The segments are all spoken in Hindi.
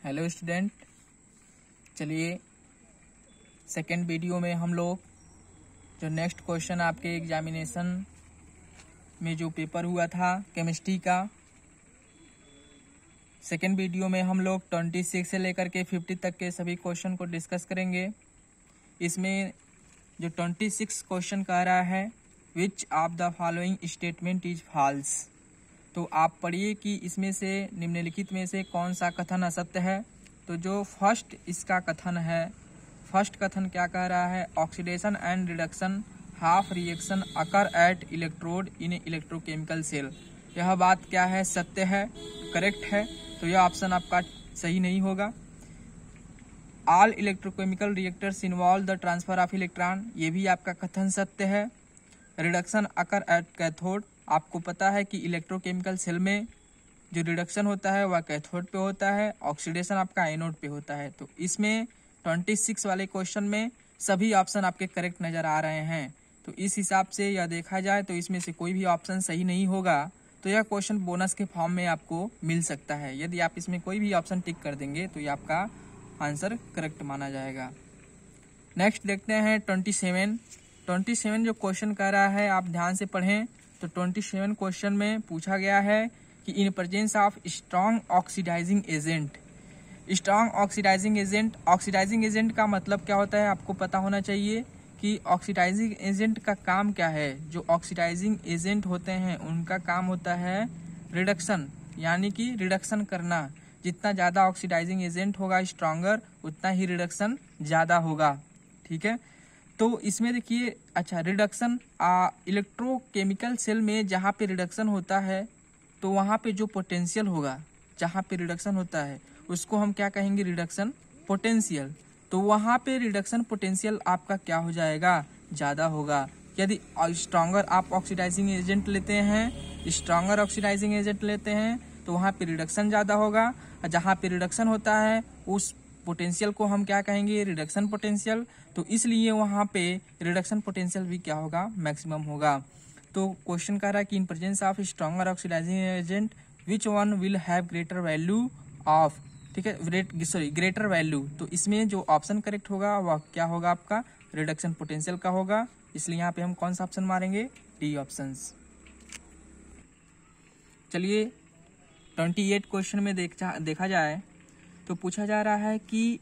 हेलो स्टूडेंट, चलिए सेकेंड वीडियो में हम लोग जो नेक्स्ट क्वेश्चन आपके एग्जामिनेशन में जो पेपर हुआ था केमिस्ट्री का, सेकेंड वीडियो में हम लोग 26 से लेकर के 50 तक के सभी क्वेश्चन को डिस्कस करेंगे। इसमें जो 26 क्वेश्चन कह रहा है which of the following statement is false, तो आप पढ़िए कि इसमें से निम्नलिखित में से कौन सा कथन असत्य है। तो जो फर्स्ट इसका कथन है, फर्स्ट कथन क्या कह रहा है, oxidation and reduction half reaction occur at electrode in electrochemical cell. यह बात क्या है, सत्य है, करेक्ट है। तो यह ऑप्शन आपका सही नहीं होगा। All electrochemical reactors involve the transfer of electron, ये भी आपका कथन सत्य है। रिडक्शन अकर एट कैथोड, आपको पता है कि इलेक्ट्रोकेमिकल सेल में जो रिडक्शन होता है वह कैथोड पे होता है, ऑक्सीडेशन आपका एनोड पे होता है। तो इसमें 26 वाले क्वेश्चन में सभी ऑप्शन आपके करेक्ट नजर आ रहे हैं। तो इस हिसाब से यह देखा जाए तो इसमें से कोई भी ऑप्शन सही नहीं होगा। तो यह क्वेश्चन बोनस के फॉर्म में आपको मिल सकता है। यदि आप इसमें कोई भी ऑप्शन टिक कर देंगे तो ये आपका आंसर करेक्ट माना जाएगा। नेक्स्ट देखते हैं 27 जो क्वेश्चन कह रहा है, आप ध्यान से पढ़ें। तो 27 क्वेश्चन में पूछा गया है कि in presence of strong oxidising agent, strong oxidising agent, oxidising agent का मतलब क्या होता है आपको पता होना चाहिए कि ऑक्सीडाइजिंग एजेंट का काम क्या है। जो ऑक्सीडाइजिंग एजेंट होते हैं उनका काम होता है रिडक्शन, यानी कि रिडक्शन करना। जितना ज़्यादा ऑक्सीडाइजिंग एजेंट होगा स्ट्रॉन्गर, उतना ही रिडक्शन ज़्यादा होगा। ठीक है, तो इसमें देखिए, अच्छा रिडक्शन इलेक्ट्रोकेमिकल सेल में जहाँ पे रिडक्शन होता है तो वहाँ पे जो पोटेंशियल होगा, जहाँ पे रिडक्शन होता है उसको हम क्या कहेंगे, रिडक्शन पोटेंशियल। तो वहाँ पे रिडक्शन पोटेंशियल आपका क्या हो जाएगा, ज़्यादा होगा। यदि स्ट्रॉन्गर आप ऑक्सीडाइजिंग एजेंट लेते हैं, स्ट्रॉन्गर ऑक्सीडाइजिंग एजेंट लेते हैं तो वहाँ पे रिडक्शन ज़्यादा होगा। जहाँ पे रिडक्शन होता है उस पोटेंशियल को हम क्या कहेंगे, रिडक्शन पोटेंशियल। तो इसलिए वहाँ पे रिडक्शन पोटेंशियल भी क्या होगा, मैक्सिमम होगा। तो क्वेश्चन कह रहा है कि in presence of stronger oxidising agent which one will have greater value of, ठीक है, ग्रेटर वैल्यू। तो इसमें जो ऑप्शन करेक्ट होगा वह क्या होगा, आपका रिडक्शन पोटेंशियल का होगा। इसलिए यहाँ पे हम कौन सा ऑप्शन मारेंगे, डी ऑप्शन। चलिए 28 क्वेश्चन में देखा जाए तो पूछा जा रहा है कि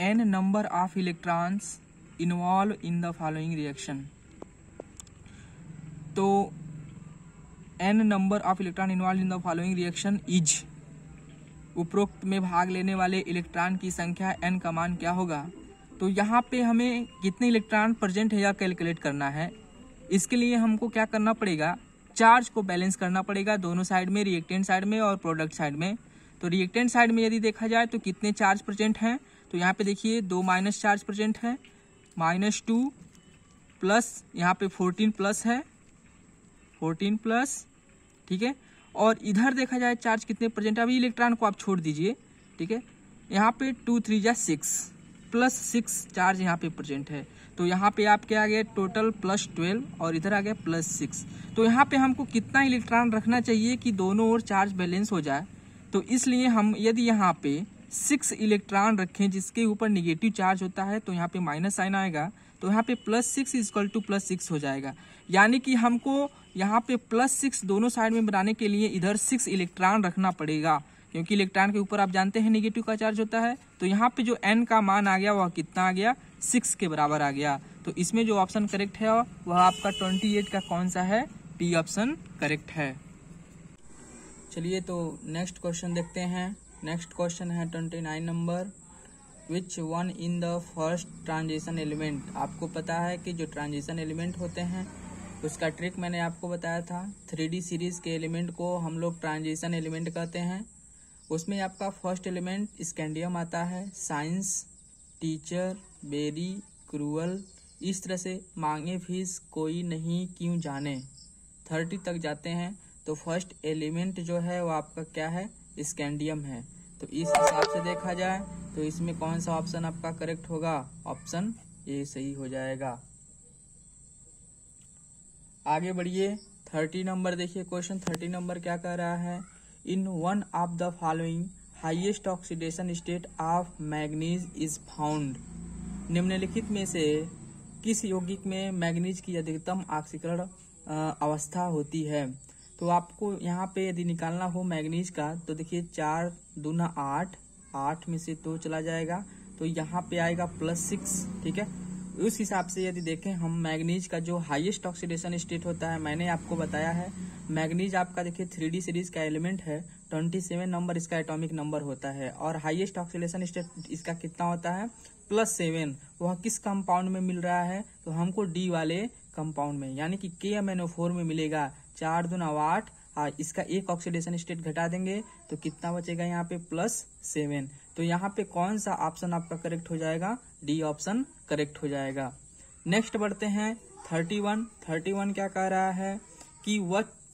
n number of electrons involve in the following reaction. तो n number of electron involve in the following reaction is, उपरोक्त में भाग लेने वाले इलेक्ट्रॉन की संख्या n का मान क्या होगा। तो यहाँ पे हमें कितने इलेक्ट्रॉन प्रेजेंट है यह कैलकुलेट करना है। इसके लिए हमको क्या करना पड़ेगा, चार्ज को बैलेंस करना पड़ेगा दोनों साइड में, रिएक्टेंट साइड में और प्रोडक्ट साइड में। तो रिएक्टेंट साइड में यदि देखा जाए तो कितने चार्ज प्रेजेंट हैं, तो यहाँ पे देखिए 2 माइनस चार्ज प्रेजेंट है, -2 प्लस यहाँ पे 14 प्लस है, 14 प्लस, ठीक है। और इधर देखा जाए चार्ज कितने प्रेजेंट है, अभी इलेक्ट्रॉन को आप छोड़ दीजिए, ठीक है। यहाँ पे 2 3 जा 6 प्लस 6 चार्ज यहाँ पे प्रेजेंट है। तो यहाँ पे आपके आ गए टोटल +12 और इधर आ गया +6। तो यहाँ पे हमको कितना इलेक्ट्रॉन रखना चाहिए कि दोनों ओर चार्ज बैलेंस हो जाए। तो इसलिए हम यदि यहाँ पे 6 इलेक्ट्रॉन रखें जिसके ऊपर निगेटिव चार्ज होता है तो यहाँ पे माइनस साइन आएगा, तो यहाँ पे +6 = +6 हो जाएगा। यानी कि हमको यहाँ पे +6 दोनों साइड में बनाने के लिए इधर 6 इलेक्ट्रॉन रखना पड़ेगा, क्योंकि इलेक्ट्रॉन के ऊपर आप जानते हैं निगेटिव का चार्ज होता है। तो यहाँ पे जो n का मान आ गया वह कितना आ गया, 6 के बराबर आ गया। तो इसमें जो ऑप्शन करेक्ट है वह आपका 28 का कौन सा है, डी ऑप्शन करेक्ट है। चलिए तो नेक्स्ट क्वेश्चन देखते हैं। नेक्स्ट क्वेश्चन है 29 number, which one in the first transition element. आपको पता है कि जो ट्रांजिशन एलिमेंट होते हैं उसका ट्रिक मैंने आपको बताया था। 3D सीरीज के एलिमेंट को हम लोग ट्रांजिशन एलिमेंट कहते हैं। उसमें आपका फर्स्ट एलिमेंट स्कैंडियम आता है, साइंस, टीचर, बेरी, क्रूअल, इस तरह से मांगे फीस कोई नहीं क्यों जाने, 30 तक जाते हैं। तो फर्स्ट एलिमेंट जो है वो आपका क्या है, स्कैंडियम है। तो इस हिसाब से देखा जाए तो इसमें कौन सा ऑप्शन आपका करेक्ट होगा, ऑप्शन ए सही हो जाएगा। आगे बढ़िए 30 नंबर देखिए, क्वेश्चन 30 नंबर क्या कह रहा है, in one of the following highest oxidation state of manganese is found. निम्नलिखित में से किस यौगिक में मैग्नीज की अधिकतम ऑक्सीकरण अवस्था होती है? तो आपको यहाँ पे यदि निकालना हो मैग्नीज का तो देखिए 4 दूना 8, 8 में से 2 चला जाएगा तो यहाँ पे आएगा +6। ठीक है, उस हिसाब से यदि देखें हम मैग्नीज का जो हाईएस्ट ऑक्सीडेशन स्टेट होता है, मैंने आपको बताया है मैग्नीज आपका देखिए 3D सीरीज का एलिमेंट है, 27 नंबर इसका एटॉमिक नंबर होता है और हाईएस्ट ऑक्सीडेशन स्टेट इसका कितना होता है +7। वह किस कंपाउंड में मिल रहा है? तो हमको डी वाले कंपाउंड में यानी कि KMnO4 में मिलेगा। 4 दूना 8, इसका एक ऑक्सीडेशन स्टेट घटा देंगे तो कितना बचेगा यहाँ पे +7। तो यहाँ पे कौन सा ऑप्शन आपका करेक्ट हो जाएगा? डी ऑप्शन करेक्ट हो जाएगा। नेक्स्ट बढ़ते हैं 31 क्या कह रहा है कि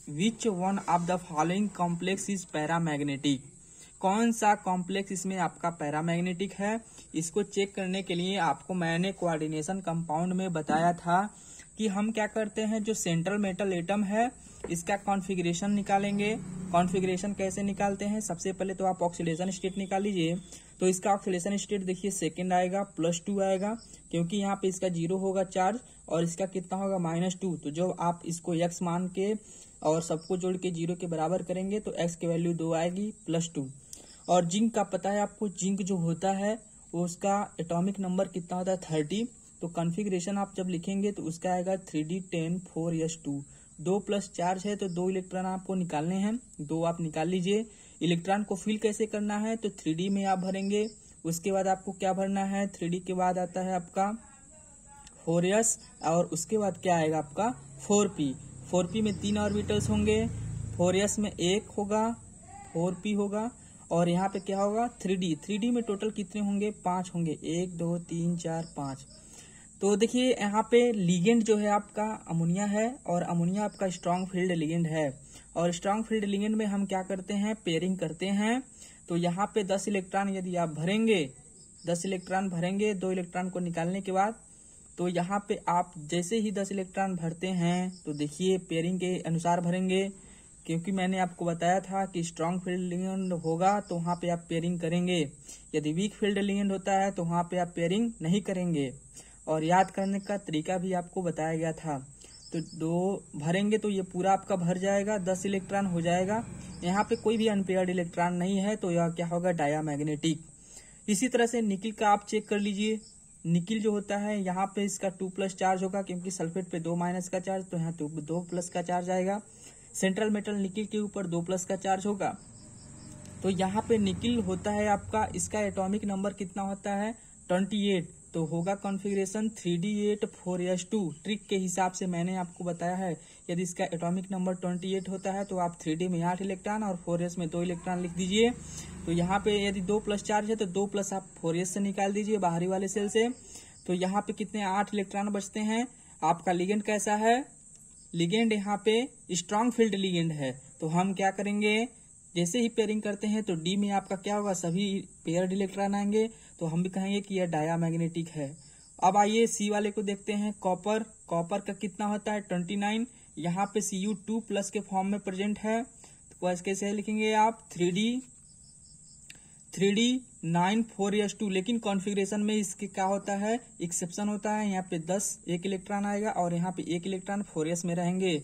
विच one of the following complex is paramagnetic. कौन सा कॉम्प्लेक्स इसमें आपका पैरामैग्नेटिक है? इसको चेक करने के लिए आपको मैंने कोऑर्डिनेशन कंपाउंड में बताया था कि हम क्या करते हैं, जो सेंट्रल मेटल एटम है इसका कॉन्फ़िगरेशन निकालेंगे। कॉन्फ़िगरेशन कैसे निकालते हैं? सबसे पहले तो आप ऑक्सीडेशन स्टेट निकाल लीजिए। तो इसका ऑक्सीडेशन स्टेट देखिए सेकंड आएगा, +2 आएगा क्योंकि यहाँ पे इसका 0 होगा चार्ज और इसका कितना होगा -2। तो जब आप इसको x मान के और सबको जोड़ के 0 के बराबर करेंगे तो x की वैल्यू 2 आएगी +2। और जिंक का पता है आपको, जिंक जो होता है वो उसका एटॉमिक नंबर कितना होता है 30। तो कॉन्फ़िगरेशन आप जब लिखेंगे तो उसका आएगा 3d10 4s2। 2 प्लस चार्ज है तो 2 इलेक्ट्रॉन आपको निकालने हैं, 2 आप निकाल लीजिए। इलेक्ट्रॉन को फिल कैसे करना है? तो 3D में आप भरेंगे। उसके बाद आपको क्या भरना है? 3D के बाद आता है आपका 4s और उसके बाद क्या आएगा आपका 4p। 4p में 3 ऑर्बिटल्स होंगे, 4s में 1 होगा, 4p होगा और यहाँ पे क्या होगा 3D में टोटल कितने होंगे? 5 होंगे, 1 2 3 4 5। तो देखिए यहाँ पे लिगेंड जो है आपका अमोनिया है और अमोनिया आपका स्ट्रांग फील्ड लिगेंड है और स्ट्रांग फील्ड लिगेंड में हम क्या करते हैं? पेयरिंग करते हैं। तो यहाँ पे 10 इलेक्ट्रॉन यदि आप भरेंगे, 10 इलेक्ट्रॉन भरेंगे 2 इलेक्ट्रॉन को निकालने के बाद, तो यहाँ पे आप जैसे ही 10 इलेक्ट्रॉन भरते हैं तो देखिए पेयरिंग के अनुसार भरेंगे क्योंकि मैंने आपको बताया था कि स्ट्रांग फील्ड लिगेंड होगा तो वहाँ पे आप पेयरिंग करेंगे, यदि वीक फील्ड लिगेंड होता है तो वहाँ पे आप पेयरिंग नहीं करेंगे। और याद करने का तरीका भी आपको बताया गया था। तो 2 भरेंगे तो ये पूरा आपका भर जाएगा, 10 इलेक्ट्रॉन हो जाएगा। यहाँ पे कोई भी अनपेयर्ड इलेक्ट्रॉन नहीं है तो यह क्या होगा? डायामैग्नेटिक। इसी तरह से निकिल का आप चेक कर लीजिए। निकिल जो होता है यहाँ पे इसका 2+ चार्ज होगा क्योंकि सल्फेट पे 2- का चार्ज, तो यहाँ 2+ का चार्ज आएगा। सेंट्रल मेटल निकिल के ऊपर 2+ का चार्ज होगा। तो यहाँ पे निकिल होता है आपका, इसका एटॉमिक नंबर कितना होता है 28। तो होगा कॉन्फ़िगरेशन 3d8 4s2। ट्रिक के हिसाब से मैंने आपको बताया है यदि इसका एटॉमिक नंबर 28 होता है तो आप 3d में 8 इलेक्ट्रॉन और 4s में 2 इलेक्ट्रॉन लिख दीजिए। तो यहाँ पे यदि 2+ चार्ज है तो 2+ आप 4s से निकाल दीजिए बाहरी वाले सेल से। तो यहाँ पे कितने 8 इलेक्ट्रॉन बचते हैं। आपका लिगेंड कैसा है? लिगेंड यहाँ पे स्ट्रांग फील्ड लिगेंड है। तो हम क्या करेंगे, जैसे ही पेयरिंग करते हैं तो डी में आपका क्या होगा? सभी पेयर्ड इलेक्ट्रॉन आएंगे तो हम भी कहेंगे कि यह डायामैग्नेटिक है। अब आइए सी वाले को देखते हैं। कॉपर का कितना होता है 29। यहाँ पे Cu2+ के फॉर्म में प्रेजेंट है तो कैसे लिखेंगे आप 3d9 4s2। लेकिन कॉन्फ़िगरेशन में इसके क्या होता है? एक्सेप्शन होता है। यहाँ पे 1 इलेक्ट्रॉन आएगा और यहाँ पे 1 इलेक्ट्रॉन 4s में रहेंगे।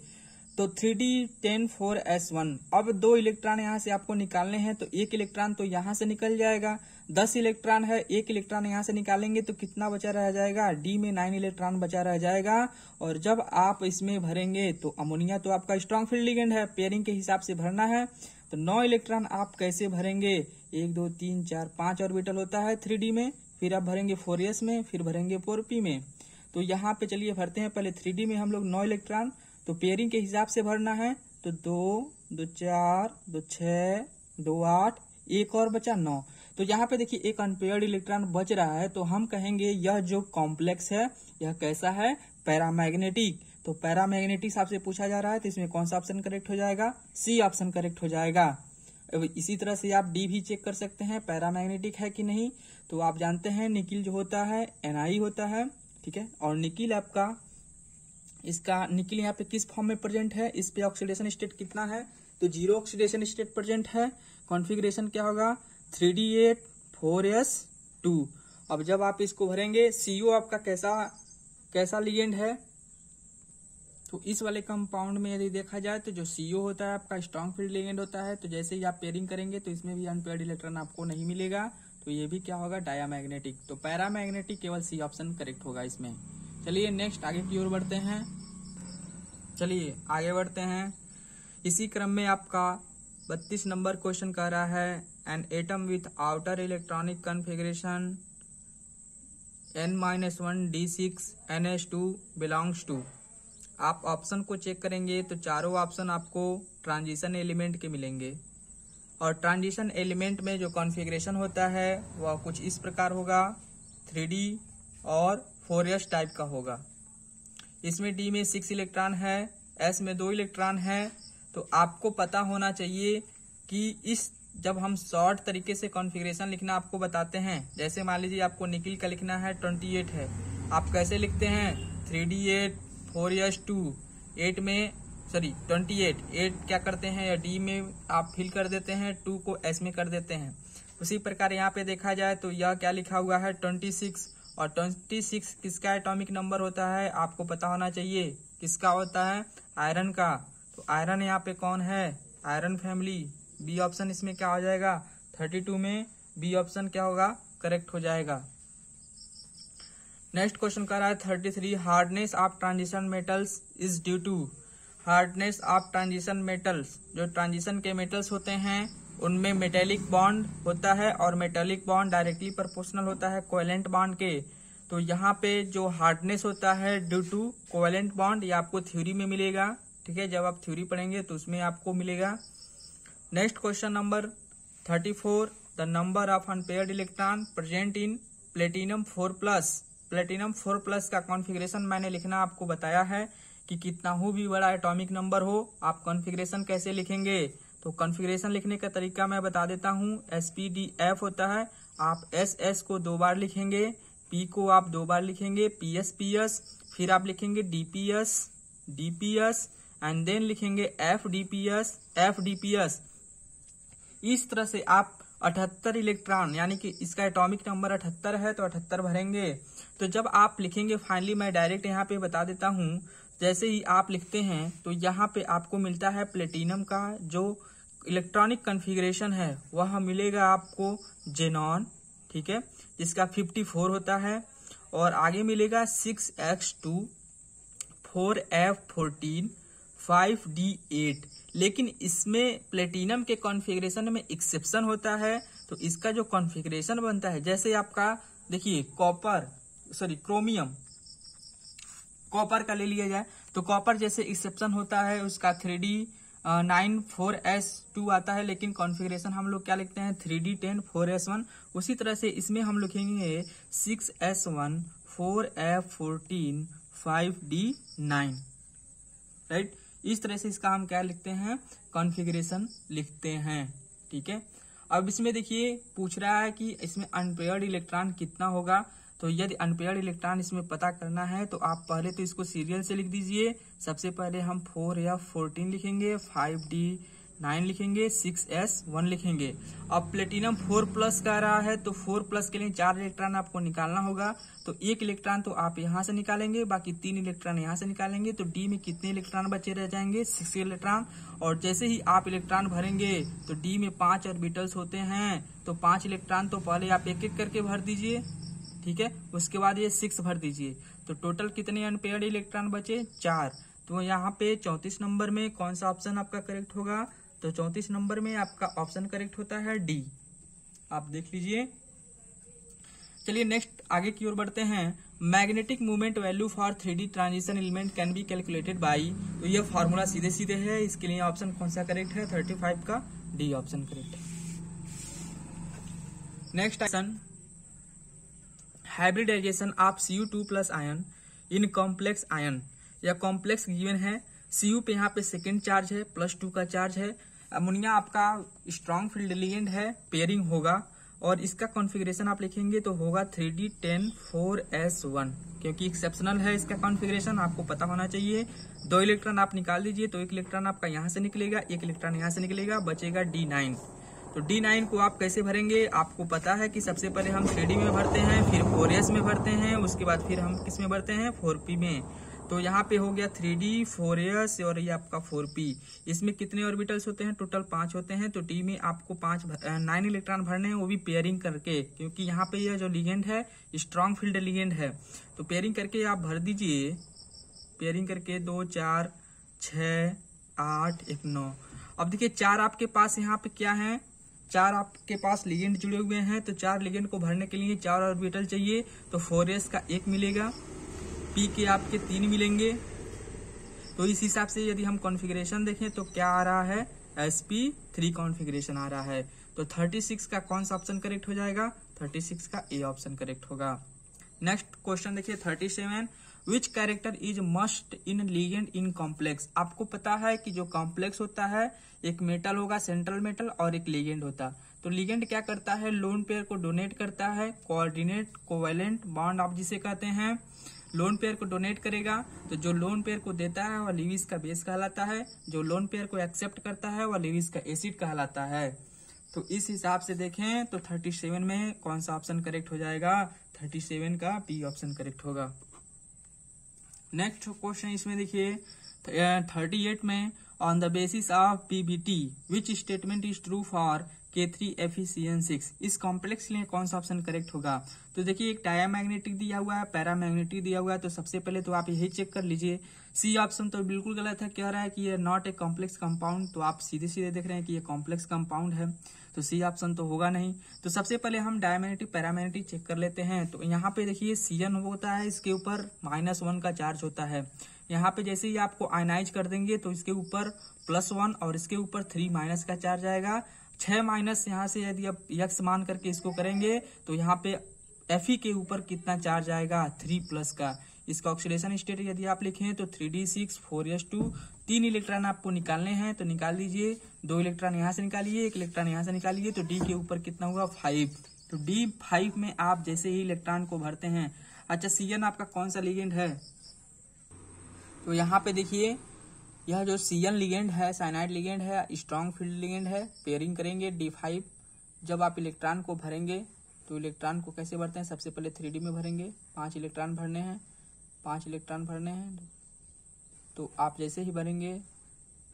तो 3d10 4s1। अब 2 इलेक्ट्रॉन यहाँ से आपको निकालने हैं तो 1 इलेक्ट्रॉन तो यहाँ से निकल जाएगा। 10 इलेक्ट्रॉन है, 1 इलेक्ट्रॉन यहाँ से निकालेंगे तो कितना बचा रह जाएगा? डी में 9 इलेक्ट्रॉन बचा रह जाएगा। और जब आप इसमें भरेंगे तो अमोनिया तो आपका स्ट्रांग फील्ड लिगेंड है, पेयरिंग के हिसाब से भरना है। तो 9 इलेक्ट्रॉन आप कैसे भरेंगे? 1 2 3 4 5 ऑर्बिटल होता है 3d में, फिर आप भरेंगे 4s में, फिर भरेंगे 4p में। तो यहाँ पे चलिए भरते हैं। पहले 3d में हम लोग 9 इलेक्ट्रॉन तो पेयरिंग के हिसाब से भरना है। तो 2 2 4 2 6 2 8, एक और बचा 9। तो यहाँ पे देखिए एक अनपेयर्ड इलेक्ट्रॉन बच रहा है तो हम कहेंगे यह जो कॉम्प्लेक्स है यह कैसा है? पैरामैग्नेटिक। तो पैरामैग्नेटिक आपसे पूछा जा रहा है तो इसमें कौन सा ऑप्शन करेक्ट हो जाएगा? सी ऑप्शन करेक्ट हो जाएगा। अब इसी तरह से आप डी भी चेक कर सकते हैं पैरामैग्नेटिक है कि नहीं। तो आप जानते हैं निकिल जो होता है Ni होता है, ठीक है। और निकिल आपका इसका निकिल यहाँ पे किस फॉर्म में प्रेजेंट है? इस पे ऑक्सीडेशन स्टेट कितना है? तो 0 ऑक्सीडेशन स्टेट प्रेजेंट है। कॉन्फ़िगरेशन क्या होगा? 3d8 4s2। अब जब आप इसको भरेंगे, CO आपका कैसा लिगेंड है, तो इस वाले कंपाउंड में यदि देखा जाए तो जो CO होता है आपका स्ट्रॉन्ग फील्ड लिगेंड होता है। तो जैसे ही आप पेयरिंग करेंगे तो इसमें भी अनपेयर्ड इलेक्ट्रॉन आपको नहीं मिलेगा, तो ये भी क्या होगा, डायामैग्नेटिक। तो पैरामैग्नेटिक केवल C ऑप्शन करेक्ट होगा इसमें। चलिए नेक्स्ट आगे की ओर बढ़ते हैं। इसी क्रम में आपका 32 नंबर क्वेश्चन कह रहा है an atom with outer electronic configuration n-1d6ns2 belongs to. आप ऑप्शन को चेक करेंगे तो चारों ऑप्शन आपको ट्रांजिशन एलिमेंट के मिलेंगे, और ट्रांजिशन एलिमेंट में जो कॉन्फ़िगरेशन होता है वह कुछ इस प्रकार होगा, 3d और 4s टाइप का होगा। इसमें d में 6 इलेक्ट्रॉन है, s में 2 इलेक्ट्रॉन है। तो आपको पता होना चाहिए कि जब हम शॉर्ट तरीके से कॉन्फ़िगरेशन लिखना आपको बताते हैं, जैसे मान लीजिए आपको निकिल का लिखना है 28 है, आप कैसे लिखते हैं, 3d8 4s2 8 क्या करते हैं, या डी में आप फिल कर देते हैं, 2 को एस में कर देते हैं। उसी प्रकार यहाँ पे देखा जाए तो यह क्या लिखा हुआ है 26, और 26 किसका एटॉमिक नंबर होता है आपको पता होना चाहिए, किसका होता है, आयरन का। तो आयरन यहाँ पे कौन है, आयरन फैमिली। बी ऑप्शन इसमें क्या हो जाएगा, 32 में बी ऑप्शन क्या होगा, करेक्ट हो जाएगा। नेक्स्ट क्वेश्चन कर रहा है 33 hardness of transition metals is due to. Hardness of transition metals, जो ट्रांजिशन के मेटल्स होते हैं उनमें मेटेलिक बॉन्ड होता है, और मेटेलिक बॉन्ड डायरेक्टली प्रोपोर्शनल होता है कोवेलेंट बॉन्ड के। तो यहाँ पे जो हार्डनेस होता है ड्यू टू कोवेलेंट बॉन्ड, ये आपको थ्योरी में मिलेगा, ठीक है, जब आप थ्योरी पढ़ेंगे तो उसमें आपको मिलेगा। Next question number 34 the number of unpaired electron present in platinum 4+। Platinum 4+ का कॉन्फ़िगरेशन मैंने लिखना आपको बताया है कि कितना हो भी बड़ा एटॉमिक नंबर हो, आप कॉन्फ़िगरेशन कैसे लिखेंगे। तो कॉन्फ़िगरेशन लिखने का तरीका मैं बता देता हूँ। SPDF होता है, आप SS को 2 बार लिखेंगे, P को आप 2 बार लिखेंगे, PS फिर आप लिखेंगे DPS एंड देन लिखेंगे FDPS। इस तरह से आप 78 इलेक्ट्रॉन, यानी कि इसका एटॉमिक नंबर 78 है तो 78 भरेंगे। तो जब आप लिखेंगे फाइनली, मैं डायरेक्ट यहाँ पे बता देता हूँ, जैसे ही आप लिखते हैं तो यहाँ पे आपको मिलता है प्लेटिनम का जो इलेक्ट्रॉनिक कॉन्फ़िगरेशन है वह मिलेगा आपको जेनॉन, ठीक है, जिसका 54 होता है, और आगे मिलेगा 6s2 4f14 5d8। लेकिन इसमें प्लेटिनम के कॉन्फ़िगरेशन में एक्सेप्शन होता है। तो इसका जो कॉन्फ़िगरेशन बनता है, जैसे आपका देखिए क्रोमियम, कॉपर का ले लिया जाए तो कॉपर जैसे एक्सेप्शन होता है उसका 3d9 4s2 आता है, लेकिन कॉन्फ़िगरेशन हम लोग क्या लिखते हैं 3d10 4s1। उसी तरह से इसमें हम लिखेंगे 6s1 4f14 5d9, राइट। इस तरह से इसका हम क्या लिखते हैं, कॉन्फ़िगरेशन लिखते हैं, ठीक है। अब इसमें देखिए पूछ रहा है कि इसमें अनपेयर्ड इलेक्ट्रॉन कितना होगा। तो यदि अनपेयर्ड इलेक्ट्रॉन इसमें पता करना है तो आप पहले तो इसको सीरियल से लिख दीजिए। सबसे पहले हम 4f14 लिखेंगे, 5d9 लिखेंगे, 6s1 लिखेंगे। अब प्लेटिनम 4+ कह रहा है तो 4+ के लिए 4 इलेक्ट्रॉन आपको निकालना होगा। तो 1 इलेक्ट्रॉन तो आप यहाँ से निकालेंगे, बाकी 3 इलेक्ट्रॉन यहाँ से निकालेंगे। तो डी में कितने इलेक्ट्रॉन बचे रह जाएंगे, 6 इलेक्ट्रॉन। और जैसे ही आप इलेक्ट्रॉन भरेंगे तो डी में 5 ऑर्बिटल्स होते हैं, तो 5 इलेक्ट्रॉन तो पहले आप एक एक करके भर दीजिए, ठीक है। उसके बाद ये 6 भर दीजिए। तो टोटल कितने अनपेयर्ड इलेक्ट्रॉन बचे, 4। तो यहाँ पे 34 नंबर में कौन सा ऑप्शन आपका करेक्ट होगा, तो 34 नंबर में आपका ऑप्शन करेक्ट होता है डी, आप देख लीजिए। चलिए नेक्स्ट आगे की ओर बढ़ते हैं। Magnetic movement value for 3D transition element can be calculated by. तो ये फॉर्मूला सीधे सीधे है, इसके लिए ऑप्शन कौन सा करेक्ट है, 35 का डी ऑप्शन करेक्ट है। Next option, hybridisation of Cu2+ ion in complex ion. या कॉम्प्लेक्स गिवन है, Cu पे यहाँ पे सेकेंड चार्ज है, +2 का चार्ज है। अमोनिया आपका स्ट्रॉन्ग फील्ड एलिमेंट है, पेयरिंग होगा, और इसका कॉन्फ़िगरेशन आप लिखेंगे तो होगा 3d10 4s1, क्योंकि एक्सेप्शनल है इसका कॉन्फ़िगरेशन, आपको पता होना चाहिए। 2 इलेक्ट्रॉन आप निकाल दीजिए, तो 1 इलेक्ट्रॉन आपका यहाँ से निकलेगा, 1 इलेक्ट्रॉन यहाँ से निकलेगा, बचेगा d9। तो D9 को आप कैसे भरेंगे, आपको पता है कि सबसे पहले हम 3D में भरते हैं, फिर 4S में भरते हैं, उसके बाद फिर हम किस में भरते हैं, 4P में। तो यहाँ पे हो गया 3D, 4S और ये आपका 4P। इसमें कितने ऑर्बिटल्स होते हैं, टोटल 5 होते हैं। तो D में आपको 9 इलेक्ट्रॉन भरने हैं, वो भी पेयरिंग करके, क्योंकि यहाँ पे यह जो लिगेंड है स्ट्रॉन्ग फील्ड लिगेंड है। तो पेयरिंग करके आप भर दीजिए, पेयरिंग करके 2, 4, 6, 8, 1, 9। अब देखिए 4 आपके पास यहाँ पे क्या है, 4 आपके पास लिगेंड जुड़े हुए हैं। तो 4 लिगेंड को भरने के लिए 4 ऑर्बिटल चाहिए। तो 4S का 1 मिलेगा, P के आपके 3 मिलेंगे। तो इस हिसाब से यदि हम कॉन्फ़िगरेशन देखें तो क्या आ रहा है, sp3 कॉन्फ़िगरेशन आ रहा है। तो 36 का कौन सा ऑप्शन करेक्ट हो जाएगा, 36 का A ऑप्शन करेक्ट होगा। नेक्स्ट क्वेश्चन देखिए 37, विच character is must in ligand in complex. आपको पता है कि जो कॉम्प्लेक्स होता है, एक मेटल होगा सेंट्रल मेटल और एक लिगेंड होता। तो लिगेंड क्या करता है, लोन पेयर को डोनेट करता है, कोऑर्डिनेट कोवैलेंट बॉन्ड आप जिसे कहते हैं, लोन पेयर को डोनेट करेगा। तो जो लोन पेयर को देता है वह लीविस का बेस कहलाता है, जो लोन पेयर को एक्सेप्ट करता है वह लीविस का एसिड कहलाता है। तो इस हिसाब से देखें तो 37 में कौन सा ऑप्शन करेक्ट हो जाएगा, 37 का B ऑप्शन करेक्ट होगा। नेक्स्ट क्वेश्चन इसमें देखिए 38 में, on the basis of PBT which statement is true for K3FeCN6। इस कॉम्प्लेक्स के लिए कौन सा ऑप्शन करेक्ट होगा। तो देखिए एक डायमैग्नेटिक दिया हुआ है, पैरामैग्नेटिक दिया हुआ है। तो सबसे पहले तो आप यही चेक कर लीजिए, C ऑप्शन तो बिल्कुल गलत है, कह रहा है कि ये नॉट ए कॉम्प्लेक्स कंपाउंड। तो आप सीधे सीधे देख रहे हैं कि ये कॉम्प्लेक्स कंपाउंड है, तो C ऑप्शन तो होगा नहीं। तो सबसे पहले हम डायमैग्नेटिक पैरामैग्नेटिक चेक कर लेते हैं। तो यहाँ पे देखिए CN होता है, इसके ऊपर -1 का चार्ज होता है। यहाँ पे जैसे ही आपको आयनाइज कर देंगे तो इसके ऊपर +1 और इसके ऊपर 3- का चार्ज आएगा। 6- यहाँ से यदि आप यक्स मान करके इसको करेंगे तो यहाँ पे Fe के ऊपर कितना चार्ज आएगा, 3+ का। इसका ऑक्सीडेशन स्टेट यदि आप लिखें तो 3d6 4s2। 3 इलेक्ट्रॉन आपको निकालने हैं, तो निकाल लीजिए। 2 इलेक्ट्रॉन यहाँ से निकालिए, 1 इलेक्ट्रॉन यहाँ से निकालिए। तो D के ऊपर कितना हुआ, 5। तो D5 में आप जैसे ही इलेक्ट्रॉन को भरते हैं। अच्छा CN आपका कौन सा लिगेंड है, तो यहाँ पे देखिए यह जो CN लिगेंड है साइनाइड लिगेंड है, स्ट्रॉन्ग फील्ड लिगेंड है। पेयरिंग करेंगे D5। जब आप इलेक्ट्रॉन को भरेंगे तो इलेक्ट्रॉन को कैसे भरते हैं, सबसे पहले 3D में भरेंगे। 5 इलेक्ट्रॉन भरने हैं, 5 इलेक्ट्रॉन भरने हैं। तो आप जैसे ही भरेंगे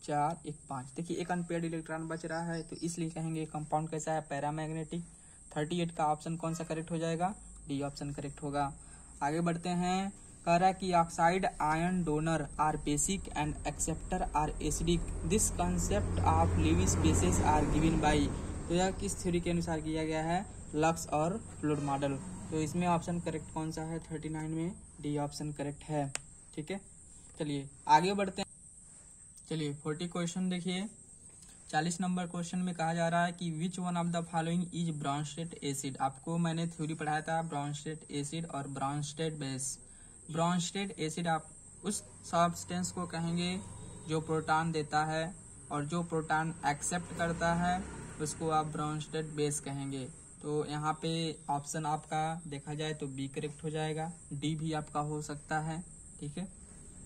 4, 1, 5, देखिए एक अनपेयर्ड इलेक्ट्रॉन बच रहा है, तो इसलिए कहेंगे कंपाउंड कैसा है, पैरामैग्नेटिक। 38 का ऑप्शन कौन सा करेक्ट हो जाएगा, D ऑप्शन करेक्ट होगा। आगे बढ़ते हैं, कह रहा है कि oxide ion donor are basic and acceptor are acidic, this concept of Lewis bases are given by. तो यह किस थ्योरी के अनुसार किया गया है, लक्स और फ्लूड मॉडल। तो इसमें ऑप्शन करेक्ट कौन सा है, 39 में D ऑप्शन करेक्ट है। ठीक है, चलिए आगे बढ़ते हैं। चलिए 40 क्वेश्चन देखिए। 40 नंबर क्वेश्चन में कहा जा रहा है कि विच one of the following is Brønsted acid. आपको मैंने थ्योरी पढ़ाया था ब्रॉन्स्टेड एसिड और ब्रॉन्स्टेड बेस। ब्रॉन्स्टेड एसिड आप उस सब्सटेंस को कहेंगे जो प्रोटॉन देता है, और जो प्रोटॉन एक्सेप्ट करता है उसको आप ब्रॉन्स्टेड बेस कहेंगे। तो यहाँ पे ऑप्शन आपका देखा जाए तो B करेक्ट हो जाएगा, D भी आपका हो सकता है। ठीक है,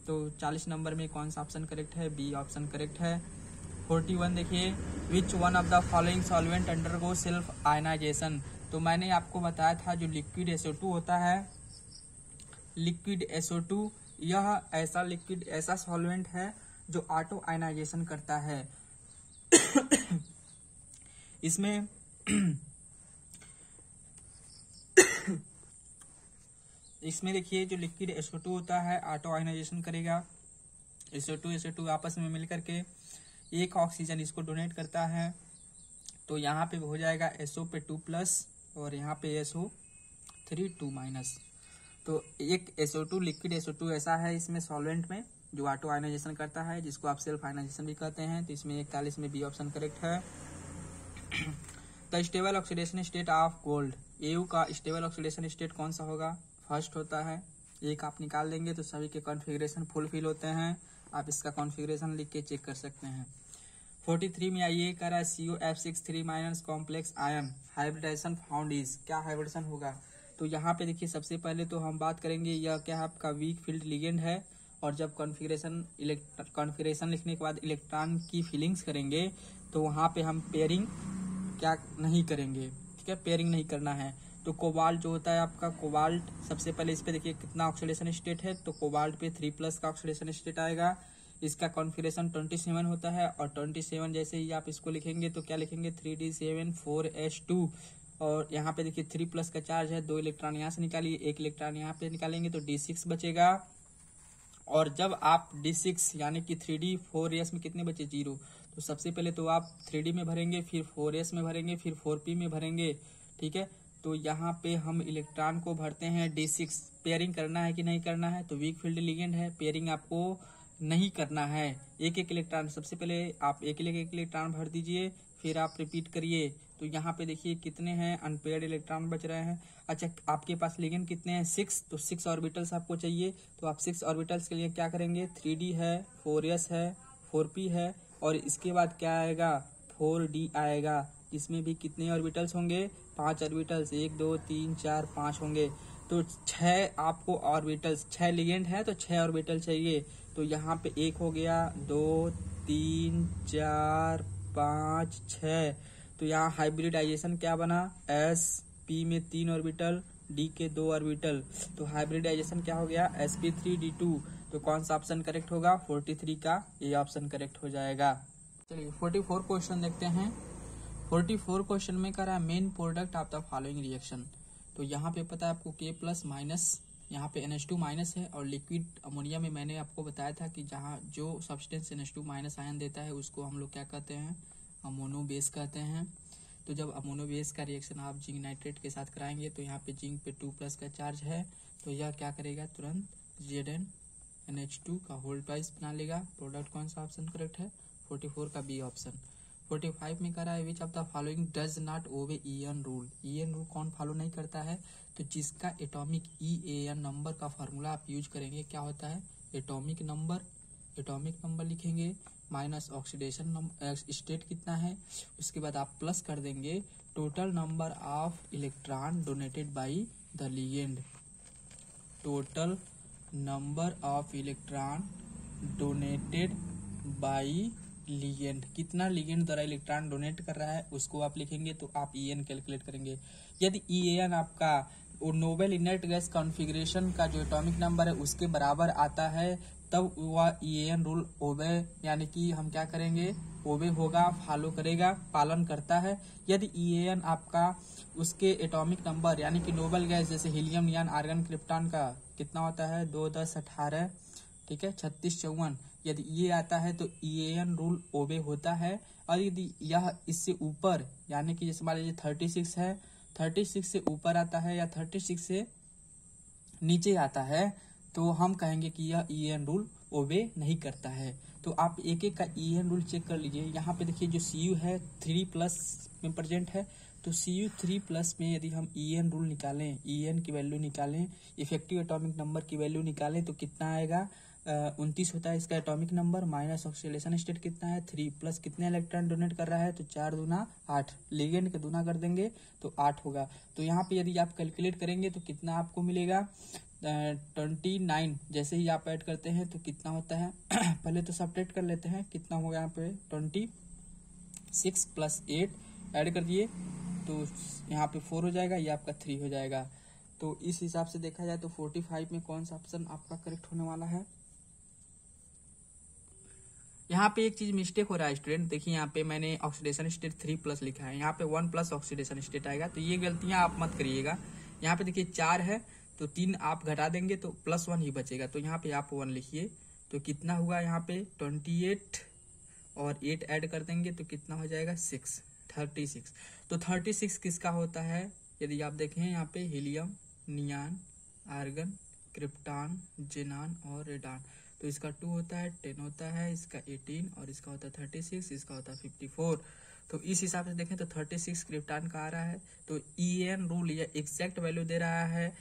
तो 40 नंबर में कौन सा ऑप्शन करेक्ट है, B ऑप्शन करेक्ट है। 41 देखिए, which one of the following solvent undergo self ionisation. तो मैंने आपको बताया था जो लिक्विड SO2 होता है, लिक्विड SO2 यह ऐसा लिक्विड ऐसा सॉल्वेंट है जो ऑटो आयनाइजेशन करता है। इसमें इसमें देखिए जो लिक्विड SO2 होता है ऑटो आयनाइजेशन करेगा। SO2 आपस में मिलकर के एक ऑक्सीजन इसको डोनेट करता है। तो यहाँ पे हो जाएगा SO पे 2+ और यहाँ पे SO3 2-। तो एक SO2 लिक्विड SO2 ऐसा है इसमें सॉल्वेंट में जो ऑटो आयनाइजेशन करता है, जिसको आप सेल्फ आयनाइजेशन भी कहते हैं। तो इसमें 41 में B ऑप्शन करेक्ट है। The stable oxidation state of gold, AU का स्टेबल ऑक्सीडेशन स्टेट कौन सा होगा, फर्स्ट होता है। एक आप निकाल देंगे तो सभी के कॉन्फ़िगरेशन फुलफिल होते हैं। आप इसका कॉन्फ़िगरेशन लिख के चेक कर सकते हैं। 43 में आइए, कह रहा है COF6 3- complex ion hybridisation found is, क्या हाइब्रिडेशन होगा। तो यहाँ पे देखिए सबसे पहले तो हम बात करेंगे यह क्या है, आपका वीक फील्ड लिगेंड है। और जब कॉन्फ़िगरेशन लिखने के बाद इलेक्ट्रॉन की फीलिंग्स करेंगे तो वहाँ पे हम पेयरिंग क्या नहीं करेंगे, ठीक है, पेयरिंग नहीं करना है। तो कोबाल्ट जो होता है आपका, कोबाल्ट सबसे पहले इस पे देखिए कितना ऑक्सीडेशन स्टेट है, तो कोबाल्ट पे 3+ का ऑक्सीडेशन स्टेट आएगा। इसका कॉन्फिगरेशन 27 होता है, और 27 जैसे ही आप इसको लिखेंगे तो क्या लिखेंगे 3d7 4s2, और यहाँ पे देखिए 3+ का चार्ज है, 2 इलेक्ट्रॉन यहाँ से निकालिए, 1 इलेक्ट्रॉन यहाँ पे निकालेंगे तो d6 बचेगा। और जब आप d6 यानी कि 3d4s में कितने बचे 0, तो सबसे पहले तो आप 3d में भरेंगे, फिर 4s में भरेंगे, फिर 4p में भरेंगे, ठीक है। तो यहाँ पे हम इलेक्ट्रॉन को भरते हैं d6। पेयरिंग करना है कि नहीं करना है, तो वीक फील्ड लिगेंड है, पेयरिंग आपको नहीं करना है। एक एक इलेक्ट्रॉन, सबसे पहले आप एक इलेक्ट्रॉन भर दीजिए, फिर आप रिपीट करिए। तो यहाँ पे देखिए कितने हैं अनपेयर्ड इलेक्ट्रॉन बच रहे हैं। अच्छा, आपके पास लिगेंड कितने हैं 6, तो 6 ऑर्बिटल्स आपको चाहिए। तो आप 6 ऑर्बिटल्स के लिए क्या करेंगे, 3d है, 4s है, 4p है, और इसके बाद क्या आएगा 4d आएगा। इसमें भी कितने ऑर्बिटल्स होंगे, 5 ऑर्बिटल्स, 1 2 3 4 5 होंगे। तो 6 आपको ऑर्बिटल्स, 6 लिगेंड है तो 6 ऑर्बिटल चाहिए। तो यहाँ पे 1 हो गया, 2 3 4 5 6। तो यहाँ हाइब्रिडाइजेशन क्या बना, sp में 3 ऑर्बिटल, d के 2 ऑर्बिटल, तो हाइब्रिडाइजेशन क्या हो गया sp3d2। तो कौन सा ऑप्शन करेक्ट होगा, 43 का ये ऑप्शन करेक्ट हो जाएगा। चलिए 44 क्वेश्चन देखते हैं। 44 क्वेश्चन में कह रहा है main product of the following reaction. तो यहाँ पे पता है आपको K+- यहाँ पे NH2- है, और लिक्विड अमोनिया में मैंने आपको बताया था कि जहाँ जो सब्सटेंस NH2- आयन देता है उसको हम लोग क्या कहते हैं, अमोनो बेस कहते हैं। तो जब अमोनो बेस का रिएक्शन आप जिंक नाइट्रेट के साथ कराएंगे तो यहाँ पे जिंक पे 2+ का चार्ज है, तो यह क्या करेगा, तुरंत ZnNH2 का होल ट्वाइस बना लेगा। प्रोडक्ट कौन सा ऑप्शन करेक्ट है, 44 का बी ऑप्शन। 45 में कह रहा है which of the following does not obey EN rule. EN rule कौन फॉलो नहीं करता है, तो जिसका एटॉमिक EAN नंबर का फार्मूला आप यूज करेंगे क्या होता है, एटॉमिक नंबर लिखेंगे माइनस ऑक्सीडेशन स्टेट कितना है, उसके बाद आप प्लस कर देंगे total number of electron donated by the ligand. Total number of electron donated by ligand, कितना लिगेंड द्वारा इलेक्ट्रॉन डोनेट कर रहा है उसको आप लिखेंगे, तो आप EN कैलकुलेट करेंगे। यदि EAN आपका नोबेल इनर्ट गैस कॉन्फ़िगरेशन का जो एटॉमिक नंबर है उसके बराबर आता है, तब वह EAN रूल ओबे, यानी कि हम क्या करेंगे, ओबे होगा, फॉलो करेगा, पालन करता है। यदि EAN आपका उसके एटॉमिक नंबर यानी कि नोबेल गैस जैसे हीलियम, नियॉन, आर्गन, क्रिप्टॉन का कितना होता है 2 10 18, ठीक है, 36 54, यदि ये आता है तो EAN रूल ओबे होता है। और यदि यह इससे ऊपर यानी कि जैसे मान लीजिए 36 है, 36 से ऊपर आता है या 36 से नीचे आता है, तो हम कहेंगे कि यह EAN रूल ओबे नहीं करता है। तो आप एक एक का EAN रूल चेक कर लीजिए। यहाँ पे देखिए जो Cu है 3+ में प्रेजेंट है, तो Cu 3+ में यदि हम EAN रूल निकालें, EAN की वैल्यू निकालें, इफेक्टिव एटॉमिक नंबर की वैल्यू निकालें, तो कितना आएगा 29 होता है इसका atomic number, minus oxidation state कितना है 3+, कितने इलेक्ट्रॉन डोनेट कर रहा है, तो 4 दूना 8, लिगेंड के दूना कर देंगे तो 8 होगा। तो यहाँ पे यदि आप कैलकुलेट करेंगे तो कितना आपको मिलेगा 29। जैसे ही आप ऐड करते हैं तो कितना होता है पहले तो सब्ट्रैक्ट कर लेते हैं, कितना होगा यहाँ पे 26 + 8 ऐड कर दिए तो यहाँ पे 4 हो जाएगा, ये आपका 3 हो जाएगा। तो इस हिसाब से देखा जाए तो 45 में कौन सा ऑप्शन आपका करेक्ट होने वाला है। यहाँ पे एक चीज मिस्टेक हो रहा है स्टूडेंट, देखिए यहाँ पे मैंने ऑक्सीडेशन स्टेट 3+ लिखा है, यहाँ पे 1+ ऑक्सीडेशन स्टेट आएगा, तो ये गलतियां आप मत करिएगा। यहाँ पे देखिए 4 है तो 3 आप घटा देंगे तो +1 ही बचेगा, तो यहाँ पे आप 1 लिखिए। तो कितना हुआ यहाँ पे 28 और 8 ऐड कर देंगे तो कितना हो जाएगा 36। तो 36 किसका होता है, यदि आप देखें यहाँ पे helium, neon, argon, krypton, xenon और रेडॉन, तो इसका 2 होता है, 10 होता है, इसका 18 और इसका होता है 36, इसका होता है 54। तो इस हिसाब से देखें तो 36 क्रिप्टॉन का आ रहा है। तो EAN रूल यह एग्जैक्ट वैल्यू दे रहा है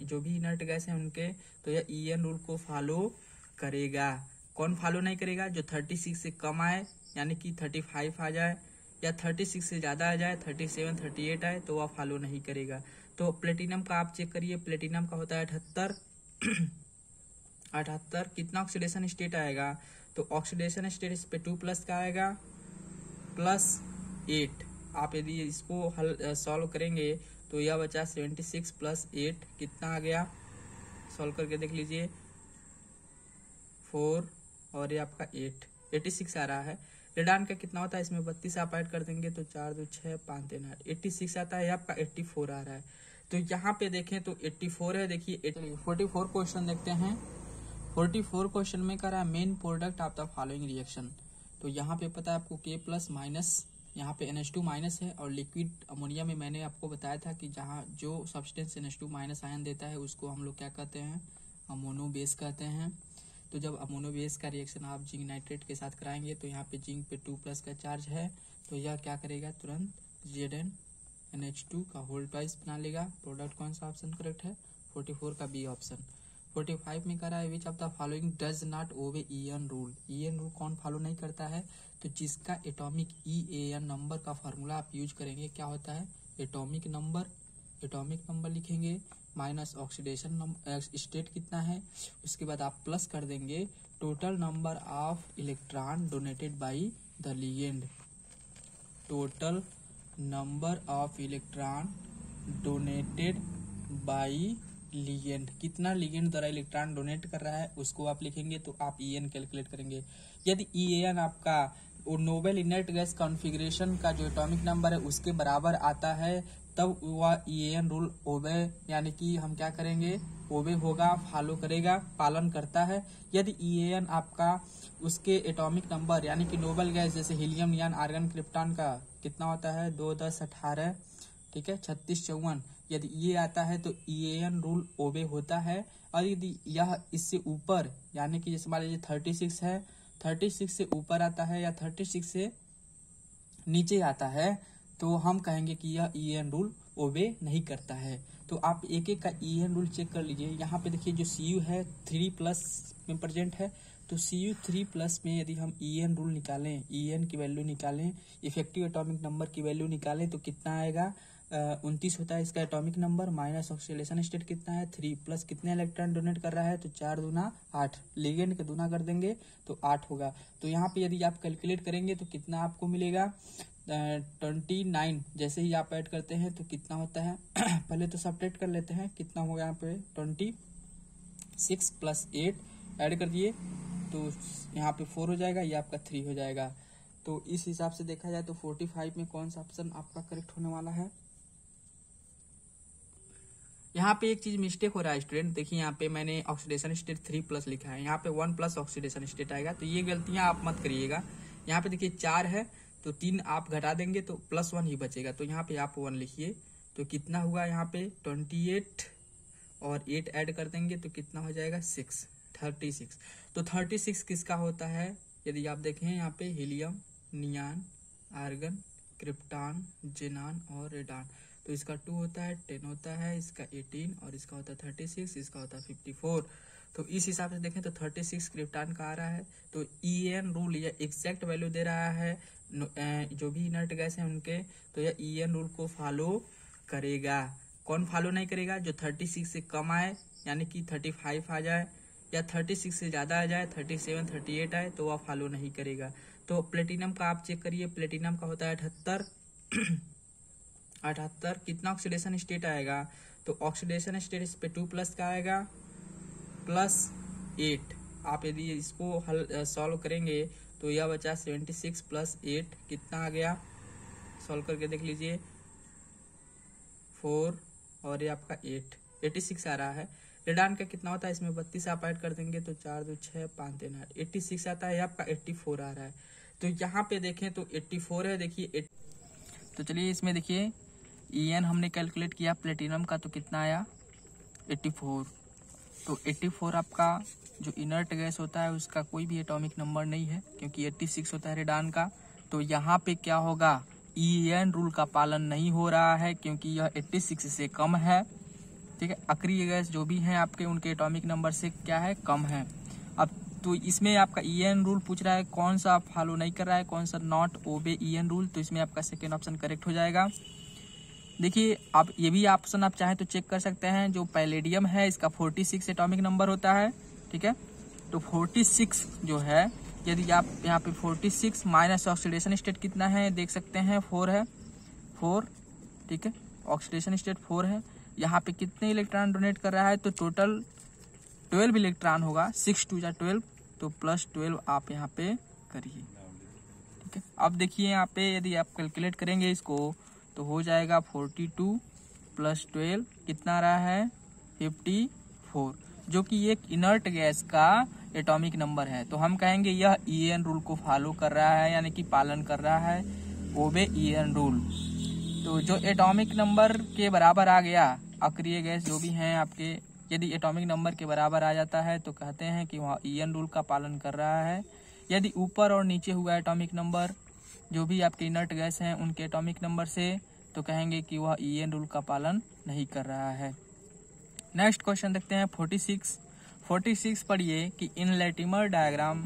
जो भी इनर्ट गैस है उनके, तो यह EAN रूल को फॉलो करेगा। कौन फॉलो नहीं करेगा, जो 36 से कम आए यानी कि 35 आ जाए, या 36 से ज्यादा आ जाए 37 38 आए तो वह फॉलो नहीं करेगा। तो प्लेटिनम का आप चेक करिए, प्लेटिनम का होता है 78 कितना ऑक्सीडेशन स्टेट आएगा, तो ऑक्सीडेशन स्टेट इस पे 2+ का आएगा +8, आप यदि इसको हल सॉल्व करेंगे तो यह बचा 76 + 8 कितना आ गया, सॉल्व करके देख लीजिए 4 और ये आपका 86 आ रहा है। रेडान का कितना होता है, इसमें 32 आप ऐड कर देंगे तो 4 2 6 5 3 8 86 आता है, आपका 84 आ रहा है। तो यहाँ पे देखें तो 84 है। देखिए 44 क्वेश्चन देखते हैं। 44 क्वेश्चन में कर रहा है main product of the following reaction. तो यहाँ पे पता है आपको K+- यहाँ पे NH2- है और लिक्विड अमोनिया में मैंने आपको बताया था कि जहाँ जो सब्सटेंस NH2- आयन देता है उसको हम लोग क्या कहते हैं, अमोनो बेस कहते हैं। तो जब अमोनो बेस का रिएक्शन आप जिंक नाइट्रेट के साथ कराएंगे तो यहाँ पे जिंक पे 2+ का चार्ज है, तो यह क्या करेगा, तुरंत ZnNH2 का होल ट्वाइस बना लेगा। प्रोडक्ट कौन सा ऑप्शन करेक्ट है, 44 का बी ऑप्शन। 45 में करा है which of the following does not obey EN rule. EN rule कौन फॉलो नहीं करता है, तो जिसका एटॉमिक EAN नंबर का फार्मूला आप यूज करेंगे क्या होता है, एटॉमिक नंबर लिखेंगे माइनस ऑक्सीडेशन स्टेट कितना है, उसके बाद आप प्लस कर देंगे total number of electron donated by the ligand. Total number of electron donated bye ligand, कितना लिगेंड द्वारा इलेक्ट्रॉन डोनेट कर रहा है उसको आप लिखेंगे, तो आप EN कैलकुलेट करेंगे। यदि EAN आपका नोबेल इनर्ट गैस कॉन्फ़िगरेशन का जो एटॉमिक नंबर है उसके बराबर आता है तब वह EAN रूल ओबे, यानी कि हम क्या करेंगे, ओबे होगा, फॉलो करेगा, पालन करता है। यदि EAN आपका उसके एटॉमिक नंबर यानी कि नोबेल गैस जैसे हीलियम, नियॉन, आर्गन, क्रिप्टॉन का कितना होता है 2 10 18, ठीक है 36 54, यदि ये आता है तो EAN रूल ओबे होता है। और यदि यह इससे ऊपर यानी कि जैसे मान लीजिए 36 है, 36 से ऊपर आता है या 36 से नीचे आता है तो हम कहेंगे कि यह EAN रूल ओबे नहीं करता है। तो आप एक एक का EAN रूल चेक कर लीजिए। यहाँ पे देखिए जो Cu है 3+ में प्रेजेंट है, तो Cu 3+ में यदि हम EAN रूल निकालें, EAN की वैल्यू निकालें, इफेक्टिव एटॉमिक नंबर की वैल्यू निकालें तो कितना आएगा, 29 होता है इसका atomic number, minus oxidation state कितना है 3+ कितने इलेक्ट्रॉन डोनेट कर रहा है, तो 4 दूना 8, लिगेंड के दूना कर देंगे तो 8 होगा। तो यहाँ पे यदि आप कैलकुलेट करेंगे तो कितना आपको मिलेगा 29। जैसे ही आप ऐड करते हैं तो कितना होता है पहले तो सब्ट्रैक्ट कर लेते हैं, कितना होगा यहाँ पे 26 + 8 ऐड कर दिए तो यहाँ पे 4 हो जाएगा, ये आपका 3 हो जाएगा। तो इस हिसाब से देखा जाए तो 45 में कौन सा ऑप्शन आपका करेक्ट होने वाला है। यहाँ पे एक चीज मिस्टेक हो रहा है स्टूडेंट, देखिए यहाँ पे मैंने ऑक्सीडेशन स्टेट 3+ लिखा है, यहाँ पे 1+ ऑक्सीडेशन स्टेट आएगा, तो ये गलतियां आप मत करिएगा। यहाँ पे देखिए 4 है तो 3 आप घटा देंगे तो +1 ही बचेगा, तो यहाँ पे आप 1 लिखिए। तो कितना हुआ यहाँ पे 28 और 8 ऐड कर देंगे तो कितना हो जाएगा 36। तो 36 किसका होता है, यदि आप देखें यहाँ पे helium, neon, argon, krypton, xenon और रेडान, तो इसका 2 होता है, 10 होता है, इसका 18 और इसका होता है 36, इसका होता है 54। तो इस हिसाब से देखें तो 36 क्रिप्टॉन का आ रहा है। तो EAN रूल यह एग्जैक्ट वैल्यू दे रहा है जो भी इनर्ट गैस है उनके, तो यह EAN रूल को फॉलो करेगा। कौन फॉलो नहीं करेगा, जो 36 से कम आए यानी कि 35 आ जाए या 36 से ज्यादा आ जाए 37 38 आए तो वह फॉलो नहीं करेगा। तो प्लेटिनम का आप चेक करिए, प्लेटिनम का होता है 78 कितना ऑक्सीडेशन स्टेट आएगा, तो ऑक्सीडेशन स्टेट इस पे 2+ का आएगा +8। आप यदि इसको हल सॉल्व करेंगे तो यह बचा 76 + 8 कितना आ गया, सॉल्व करके देख लीजिए 4 और ये आपका 86 आ रहा है। रेडान का कितना होता है, इसमें 32 आप ऐड कर देंगे तो 4 2 6 5 3 8 86 आता है, आपका 84 आ रहा है। तो यहाँ पे देखें तो 84 है, देखिए तो चलिए इसमें देखिए EN हमने कैलकुलेट किया प्लेटिनम का तो कितना आया 84। तो 84 आपका जो इनर्ट गैस होता है उसका कोई भी एटॉमिक नंबर नहीं है क्योंकि 86 होता है रेडान का। तो यहाँ पे क्या होगा, EN रूल का पालन नहीं हो रहा है क्योंकि यह 86 से कम है, ठीक है। अक्रिय गैस जो भी हैं आपके उनके एटॉमिक नंबर से क्या है, कम है। अब तो इसमें आपका EN रूल पूछ रहा है कौन सा फॉलो नहीं कर रहा है, कौन सा नॉट ओबे EN रूल, तो इसमें आपका सेकेंड ऑप्शन करेक्ट हो जाएगा। देखिए आप ये भी ऑप्शन आप चाहें तो चेक कर सकते हैं, जो पैलेडियम है इसका 46 एटॉमिक नंबर होता है, ठीक है। तो 46 जो है, यदि आप यहाँ पे 46 माइनस ऑक्सीडेशन स्टेट कितना है देख सकते हैं 4 है, 4, ठीक है, ऑक्सीडेशन स्टेट 4 है। यहाँ पे कितने इलेक्ट्रॉन डोनेट कर रहा है, तो टोटल 12 इलेक्ट्रॉन होगा, 6 2 12, तो +12 आप यहाँ पे करिए, ठीक है। अब देखिए यहाँ पे यदि आप कैलकुलेट करेंगे इसको तो हो जाएगा 42 + 12 कितना आ रहा है 54, जो कि एक इनर्ट गैस का एटॉमिक नंबर है। तो हम कहेंगे यह ईएन रूल को फॉलो कर रहा है, यानी कि पालन कर रहा है, ओबे ईएन रूल। तो जो एटॉमिक नंबर के बराबर आ गया, अक्रिय गैस जो भी हैं आपके, यदि एटॉमिक नंबर के बराबर आ जाता है तो कहते हैं कि वह ईएन रूल का पालन कर रहा है। यदि ऊपर और नीचे हुआ एटॉमिक नंबर जो भी आपके इनर्ट गैस हैं उनके एटॉमिक नंबर से, तो कहेंगे कि वह ईएन रूल का पालन नहीं कर रहा है। नेक्स्ट क्वेश्चन देखते हैं 46 पढ़िए कि in Latimer diagram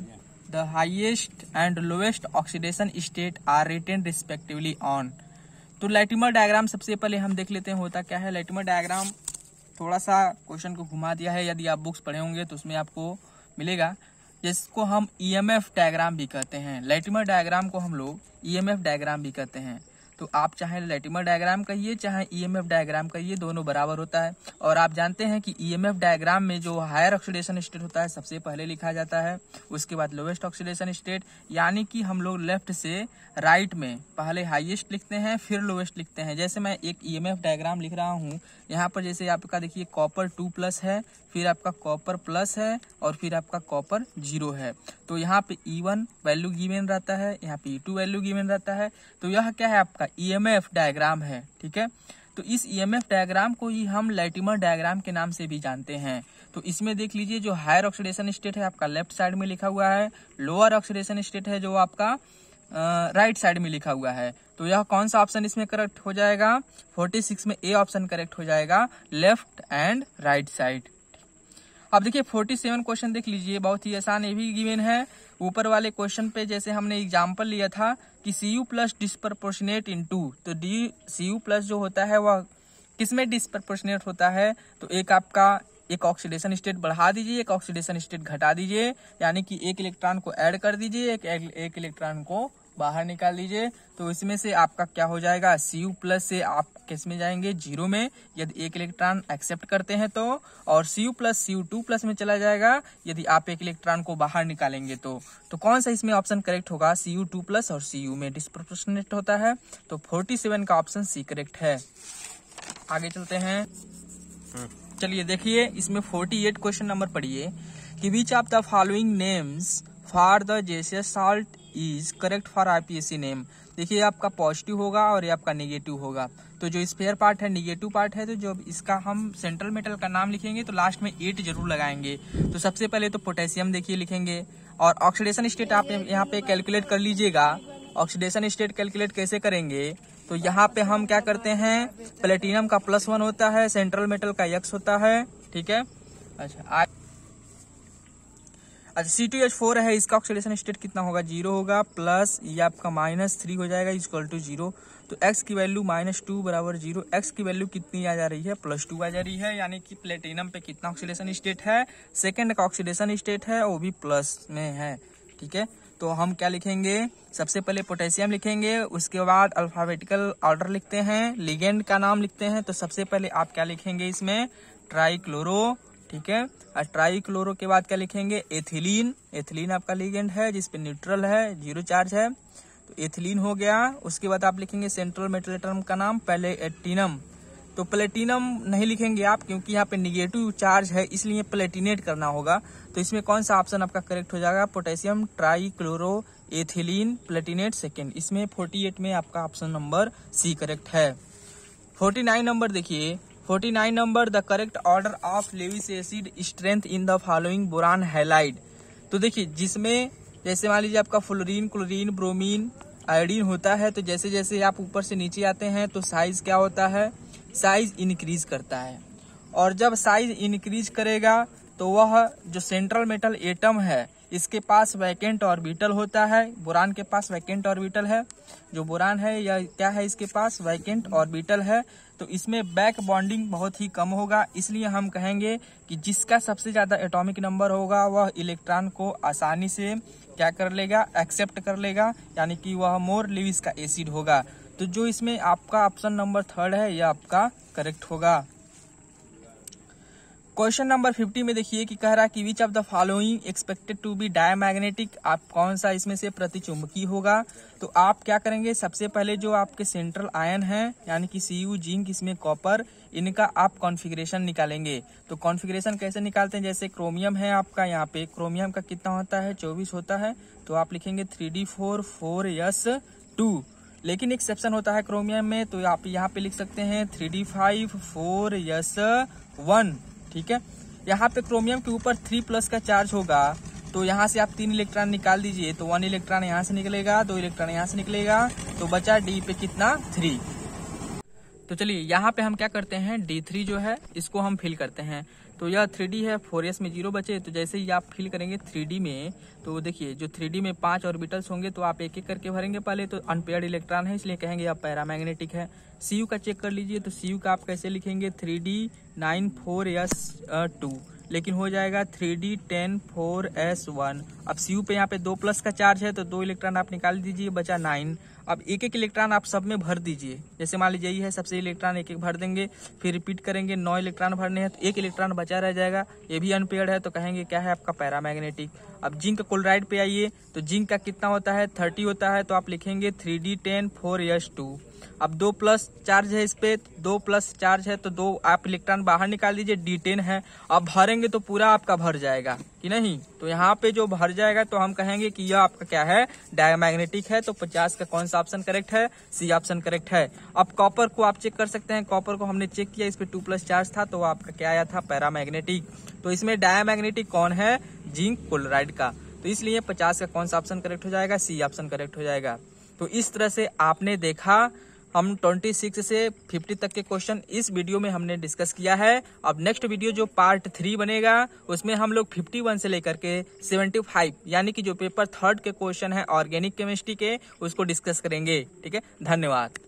the highest and lowest oxidation state are written respectively on. तो लैटिमर डायग्राम सबसे पहले हम देख लेते हैं होता क्या है। लैटिमर डायग्राम थोड़ा सा क्वेश्चन को घुमा दिया है, यदि आप बुक्स पढ़े होंगे तो उसमें आपको मिलेगा, जिसको हम ईएमएफ डायग्राम भी कहते हैं। लैटिमर डायग्राम को हम लोग ईएमएफ डायग्राम भी कहते हैं। तो आप चाहे लैटिमर डायग्राम कहिए चाहे ईएमएफ डायग्राम कहिए, दोनों बराबर होता है। और आप जानते हैं कि ईएमएफ डायग्राम में जो हायर ऑक्सीडेशन स्टेट होता है सबसे पहले लिखा जाता है, उसके बाद लोवेस्ट ऑक्सीडेशन स्टेट, यानी कि हम लोग लेफ्ट से राइट में पहले हाईएस्ट लिखते हैं फिर लोवेस्ट लिखते हैं। जैसे मैं एक ईएमएफ डायग्राम लिख रहा हूँ, यहाँ पर जैसे आपका देखिए कॉपर 2+ है, फिर आपका कॉपर प्लस है और फिर आपका कॉपर 0 है। तो यहाँ पे E1 वैल्यू गिवन रहता है, यहाँ पे E2 वैल्यू गिवन रहता है। तो यह क्या है आपका ईएमएफ डायग्राम है, ठीक है। तो इस ईएमएफ डायग्राम को ही हम लैटिमर डायग्राम के नाम से भी जानते हैं। तो इसमें देख लीजिए जो हायर ऑक्सीडेशन स्टेट है आपका लेफ्ट साइड में लिखा हुआ है, लोअर ऑक्सीडेशन स्टेट है जो आपका राइट साइड में लिखा हुआ है। तो यह कौन सा ऑप्शन इसमें करेक्ट हो जाएगा, 46 में ए ऑप्शन करेक्ट हो जाएगा, लेफ्ट एंड राइट साइड। अब देखिए 47 क्वेश्चन देख लीजिए, बहुत ही आसान ये भी गिवन है। ऊपर वाले क्वेश्चन पे जैसे हमने एग्जांपल लिया था कि Cu+ डिस्प्रपोर्शनेट इन 2, तो Cu+ जो होता है वह किसमें डिस्प्रपोर्शनेट होता है, तो एक ऑक्सीडेशन स्टेट बढ़ा दीजिए, एक ऑक्सीडेशन स्टेट घटा दीजिए, यानी कि एक इलेक्ट्रॉन को ऐड कर दीजिए, एक इलेक्ट्रॉन को बाहर निकाल लीजिए। तो इसमें से आपका क्या हो जाएगा, Cu+ से आप किस में जाएंगे, 0 में, यदि एक इलेक्ट्रॉन एक्सेप्ट करते हैं तो, और Cu+ Cu2+ में चला जाएगा यदि आप एक इलेक्ट्रॉन को बाहर निकालेंगे तो कौन सा इसमें ऑप्शन करेक्ट होगा, Cu2+ और Cu में डिस्प्रपोर्शनेट होता है। तो 47 का ऑप्शन सी करेक्ट है। आगे चलते हैं, चलिए देखिए इसमें 48 क्वेश्चन नंबर पढ़िए कि which of the following names for the gaseous salt is correct for IUPAC name. देखिए आपका पॉजिटिव होगा और ये आपका नेगेटिव होगा। तो जो स्पेयर पार्ट है नेगेटिव पार्ट है, तो जो इसका हम सेंट्रल मेटल का नाम लिखेंगे तो लास्ट में 8 जरूर लगाएंगे। तो सबसे पहले तो पोटेशियम देखिए लिखेंगे, और ऑक्सीडेशन स्टेट आप यहाँ पे कैलकुलेट कर लीजिएगा। ऑक्सीडेशन स्टेट कैलकुलेट कैसे करेंगे, तो यहाँ पे हम क्या करते हैं, प्लेटिनम का +1 होता है, सेंट्रल मेटल का X होता है, ठीक है। अच्छा C2H4 है, इसका ऑक्सीडेशन स्टेट कितना होगा, 0 होगा, प्लस ये आपका -3 हो जाएगा इक्वल टू 0। तो X की वैल्यू -2 बराबर 0। X की वैल्यू कितनी आ जा रही है, +2 आ जा रही है, यानी कि प्लेटिनम पे कितना ऑक्सीडेशन स्टेट है, सेकेंड का ऑक्सीडेशन स्टेट है, वो भी प्लस में है, ठीक है। तो हम क्या लिखेंगे, सबसे पहले पोटेशियम लिखेंगे, उसके बाद अल्फाबेटिकल ऑर्डर लिखते हैं, लिगेंड का नाम लिखते हैं। तो सबसे पहले आप क्या लिखेंगे इसमें, ट्राइक्लोरो, ठीक है। और ट्राइक्लोरो के बाद क्या लिखेंगे, एथिलीन। एथिलीन आपका लिगेंड है जिसपे न्यूट्रल है, 0 चार्ज है, तो एथिलीन हो गया। उसके बाद आप लिखेंगे सेंट्रल मेटल एटम का नाम, पहले एटिनम। तो प्लेटिनम नहीं लिखेंगे आप क्योंकि यहाँ पे निगेटिव चार्ज है, इसलिए प्लेटिनेट करना होगा। तो इसमें कौन सा ऑप्शन आपका करेक्ट हो जाएगा, potassium trichloro ethylene Palatinate second. इसमें 48 में आपका ऑप्शन नंबर सी करेक्ट है। 49 नंबर देखिए, 49 number the correct order of Lewis acid strength in the following boron halide. तो देखिए जिसमें जैसे मान लीजिए आपका फ्लोरीन, क्लोरीन, ब्रोमीन, आयोडीन होता है, तो जैसे जैसे आप ऊपर से नीचे आते हैं तो साइज क्या होता है, साइज इंक्रीज करता है। और जब साइज इंक्रीज करेगा तो वह जो सेंट्रल मेटल एटम है इसके पास वैकेंट ऑर्बिटल होता है, बोरान के पास वैकेंट ऑर्बिटल है। जो बोरान है या क्या है, इसके पास वैकेंट ऑर्बिटल है, तो इसमें बैक बॉन्डिंग बहुत ही कम होगा। इसलिए हम कहेंगे कि जिसका सबसे ज्यादा एटॉमिक नंबर होगा वह इलेक्ट्रॉन को आसानी से क्या कर लेगा, एक्सेप्ट कर लेगा, यानी कि वह मोर लेविस का एसिड होगा। तो जो इसमें आपका ऑप्शन नंबर 3 है यह आपका करेक्ट होगा। क्वेश्चन नंबर 50 में देखिए कि कह रहा है कि which of the following expected to be diamagnetic, आप कौन सा इसमें से प्रतिचुंबकीय होगा। तो आप क्या करेंगे, सबसे पहले जो आपके सेंट्रल आयन है यानी कि Cu, जिंक, इसमें कॉपर, इनका आप कॉन्फ़िगरेशन निकालेंगे। तो कॉन्फ़िगरेशन कैसे निकालते हैं, जैसे क्रोमियम है आपका, यहाँ पे क्रोमियम का कितना होता है 24 होता है, तो आप लिखेंगे 3d4 4s2। लेकिन एक्सेप्शन होता है क्रोमियम में, तो आप यहाँ पे लिख सकते हैं 3d5 4s1। ठीक है, यहाँ पे क्रोमियम के ऊपर 3+ का चार्ज होगा, तो यहाँ से आप 3 इलेक्ट्रॉन निकाल दीजिए, तो 1 इलेक्ट्रॉन यहाँ से निकलेगा, 2 इलेक्ट्रॉन यहाँ से निकलेगा, तो बचा डी पे कितना 3। तो चलिए यहाँ पे हम क्या करते हैं, D3 जो है इसको हम फिल करते हैं। तो यह 3D है, 4s में 0 बचे, तो जैसे ही आप फिल करेंगे 3D में, तो देखिए जो 3D में 5 ऑर्बिटल्स होंगे, तो आप एक एक करके भरेंगे पहले। तो अनपेयर्ड इलेक्ट्रॉन है इसलिए कहेंगे आप पैरामैग्नेटिक है। Cu का चेक कर लीजिए, तो Cu का आप कैसे लिखेंगे 3D9 4s2, लेकिन हो जाएगा 3D10 4s1। अब Cu पे यहाँ पे 2+ का चार्ज है, तो 2 इलेक्ट्रॉन आप निकाल दीजिए, बचा 9। अब एक एक इलेक्ट्रॉन आप सब में भर दीजिए, जैसे मान लीजिए ये है, सबसे इलेक्ट्रॉन एक एक भर देंगे, फिर रिपीट करेंगे, 9 इलेक्ट्रॉन भरने हैं, तो 1 इलेक्ट्रॉन बचा रह जाएगा, ये भी अनपेयर्ड है, तो कहेंगे क्या है आपका पैरामैग्नेटिक। अब जिंक क्लोराइड पे आइए, तो जिंक का कितना होता है 30 होता है, तो आप लिखेंगे 3D10 4s2। अब 2+ चार्ज है इस पे, 2+ चार्ज है, तो 2 आप इलेक्ट्रॉन बाहर निकाल दीजिए, D10 है। अब भरेंगे तो पूरा आपका भर जाएगा कि नहीं, तो यहाँ पे जो भर जाएगा तो हम कहेंगे कि यह आपका क्या है डायमैग्नेटिक है। तो 50 का कौन सा ऑप्शन करेक्ट है, सी ऑप्शन करेक्ट है। अब कॉपर को आप चेक कर सकते हैं, कॉपर को हमने चेक किया, इस पे 2+ चार्ज था, तो आपका क्या आया था पैरामैग्नेटिक। तो इसमें डायमैग्नेटिक कौन है, जिंक क्लोराइड का, तो इसलिए 50 का कौन सा ऑप्शन करेक्ट हो जाएगा, सी ऑप्शन करेक्ट हो जाएगा। तो इस तरह से आपने देखा हम 26 से 50 तक के क्वेश्चन इस वीडियो में हमने डिस्कस किया है। अब नेक्स्ट वीडियो जो पार्ट 3 बनेगा उसमें हम लोग 51 से लेकर के 75 यानी कि जो पेपर 3 के क्वेश्चन है ऑर्गेनिक केमिस्ट्री के, उसको डिस्कस करेंगे। ठीक है, धन्यवाद।